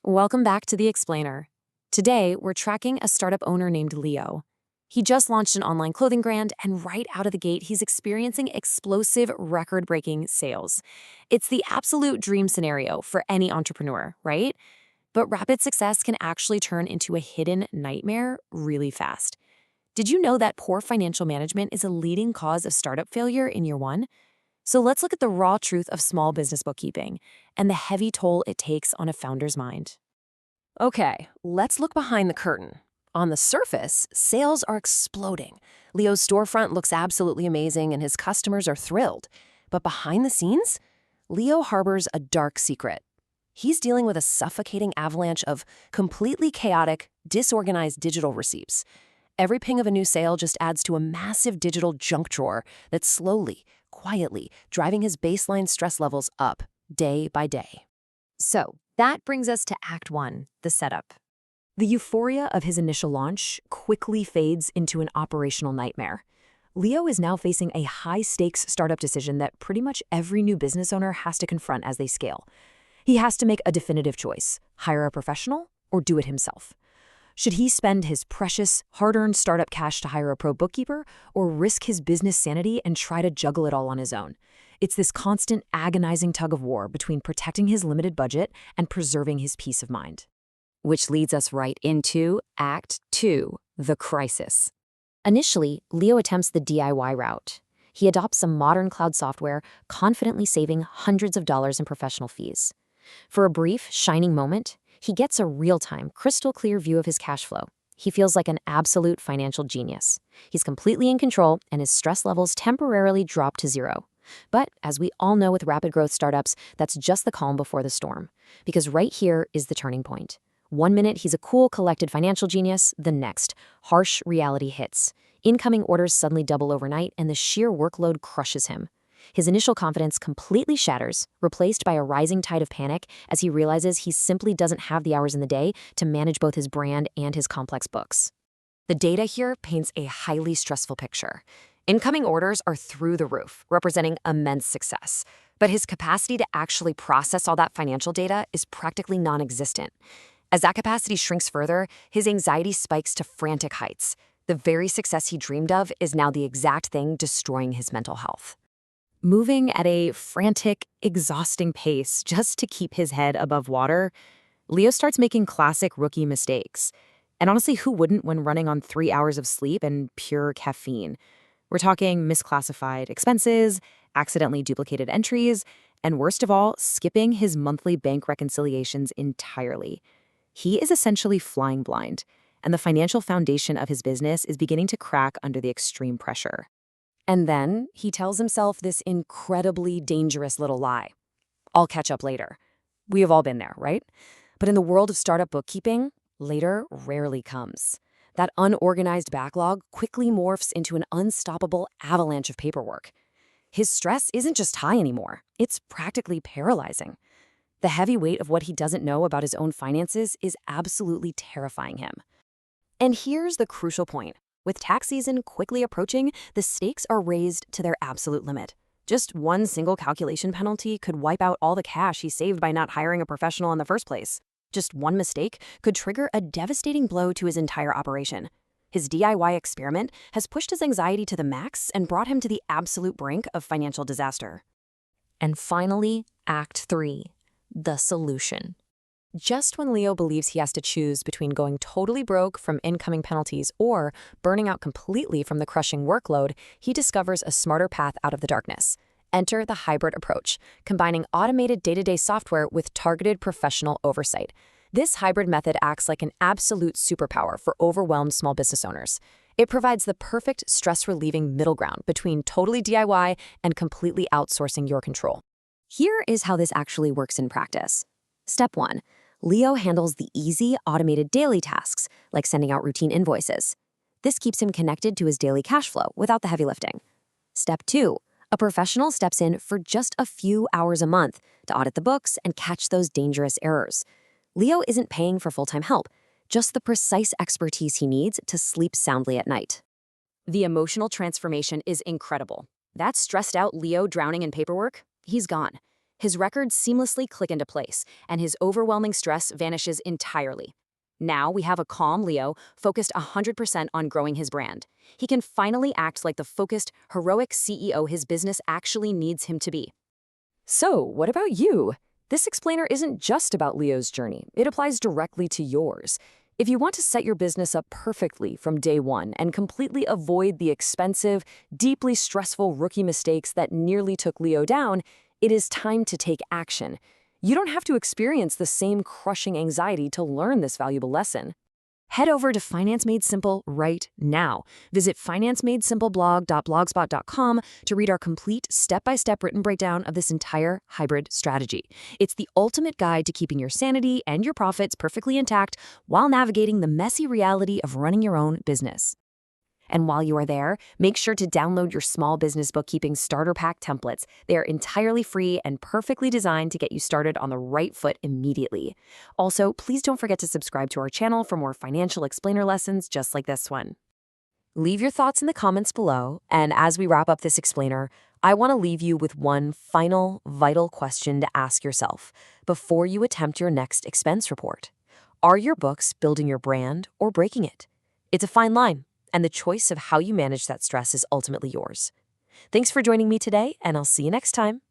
Welcome back to The Explainer. Today, we're tracking a startup owner named Leo. He just launched an online clothing brand, and right out of the gate, he's experiencing explosive, record-breaking sales. It's the absolute dream scenario for any entrepreneur, right? But rapid success can actually turn into a hidden nightmare really fast. Did you know that poor financial management is a leading cause of startup failure in year one? So let's look at the raw truth of small business bookkeeping and the heavy toll it takes on a founder's mind. Okay, let's look behind the curtain. On the surface, sales are exploding. Leo's storefront looks absolutely amazing and his customers are thrilled. But behind the scenes, Leo harbors a dark secret. He's dealing with a suffocating avalanche of completely chaotic, disorganized digital receipts. Every ping of a new sale just adds to a massive digital junk drawer that's slowly, quietly driving his baseline stress levels up day by day. So that brings us to Act 1, the setup. The euphoria of his initial launch quickly fades into an operational nightmare. Leo is now facing a high-stakes startup decision that pretty much every new business owner has to confront as they scale. He has to make a definitive choice: hire a professional or do it himself. Should he spend his precious, hard-earned startup cash to hire a pro bookkeeper or risk his business sanity and try to juggle it all on his own? It's this constant, agonizing tug-of-war between protecting his limited budget and preserving his peace of mind. Which leads us right into Act 2, the crisis. Initially, Leo attempts the DIY route. He adopts some modern cloud software, confidently saving hundreds of dollars in professional fees. For a brief, shining moment, he gets a real-time, crystal-clear view of his cash flow. He feels like an absolute financial genius. He's completely in control, and his stress levels temporarily drop to zero. But as we all know with rapid growth startups, that's just the calm before the storm. Because right here is the turning point. One minute he's a cool, collected financial genius, the next, harsh reality hits. Incoming orders suddenly double overnight, and the sheer workload crushes him. His initial confidence completely shatters, replaced by a rising tide of panic as he realizes he simply doesn't have the hours in the day to manage both his brand and his complex books. The data here paints a highly stressful picture. Incoming orders are through the roof, representing immense success. But his capacity to actually process all that financial data is practically non-existent. As that capacity shrinks further, his anxiety spikes to frantic heights. The very success he dreamed of is now the exact thing destroying his mental health. Moving at a frantic, exhausting pace just to keep his head above water, Leo starts making classic rookie mistakes. And honestly, who wouldn't when running on 3 hours of sleep and pure caffeine? We're talking misclassified expenses, accidentally duplicated entries, and worst of all, skipping his monthly bank reconciliations entirely. He is essentially flying blind, and the financial foundation of his business is beginning to crack under the extreme pressure. And then he tells himself this incredibly dangerous little lie. I'll catch up later. We have all been there, right? But in the world of startup bookkeeping, later rarely comes. That unorganized backlog quickly morphs into an unstoppable avalanche of paperwork. His stress isn't just high anymore. It's practically paralyzing. The heavy weight of what he doesn't know about his own finances is absolutely terrifying him. And here's the crucial point. With tax season quickly approaching, the stakes are raised to their absolute limit. Just one single calculation penalty could wipe out all the cash he saved by not hiring a professional in the first place. Just one mistake could trigger a devastating blow to his entire operation. His DIY experiment has pushed his anxiety to the max and brought him to the absolute brink of financial disaster. And finally, Act 3. The solution. Just when Leo believes he has to choose between going totally broke from incoming penalties or burning out completely from the crushing workload, he discovers a smarter path out of the darkness. Enter the hybrid approach, combining automated day-to-day software with targeted professional oversight. This hybrid method acts like an absolute superpower for overwhelmed small business owners. It provides the perfect stress-relieving middle ground between totally DIY and completely outsourcing your control. Here is how this actually works in practice. Step 1. Leo handles the easy, automated daily tasks, like sending out routine invoices. This keeps him connected to his daily cash flow without the heavy lifting. Step 2. A professional steps in for just a few hours a month to audit the books and catch those dangerous errors. Leo isn't paying for full-time help, just the precise expertise he needs to sleep soundly at night. The emotional transformation is incredible. That stressed out Leo drowning in paperwork, he's gone. His records seamlessly click into place, and his overwhelming stress vanishes entirely. Now we have a calm Leo focused 100% on growing his brand. He can finally act like the focused, heroic CEO his business actually needs him to be. So, what about you? This explainer isn't just about Leo's journey. It applies directly to yours. If you want to set your business up perfectly from day one and completely avoid the expensive, deeply stressful rookie mistakes that nearly took Leo down, it is time to take action. You don't have to experience the same crushing anxiety to learn this valuable lesson. Head over to Finance Made Simple right now. Visit financemadesimple.blogspot.com to read our complete step-by-step written breakdown of this entire hybrid strategy. It's the ultimate guide to keeping your sanity and your profits perfectly intact while navigating the messy reality of running your own business. And while you are there, make sure to download your small business bookkeeping starter pack templates. They are entirely free and perfectly designed to get you started on the right foot immediately. Also, please don't forget to subscribe to our channel for more financial explainer lessons just like this one. Leave your thoughts in the comments below, and as we wrap up this explainer, I want to leave you with one final, vital question to ask yourself before you attempt your next expense report. Are your books building your brand or breaking it? It's a fine line, and the choice of how you manage that stress is ultimately yours. Thanks for joining me today, and I'll see you next time.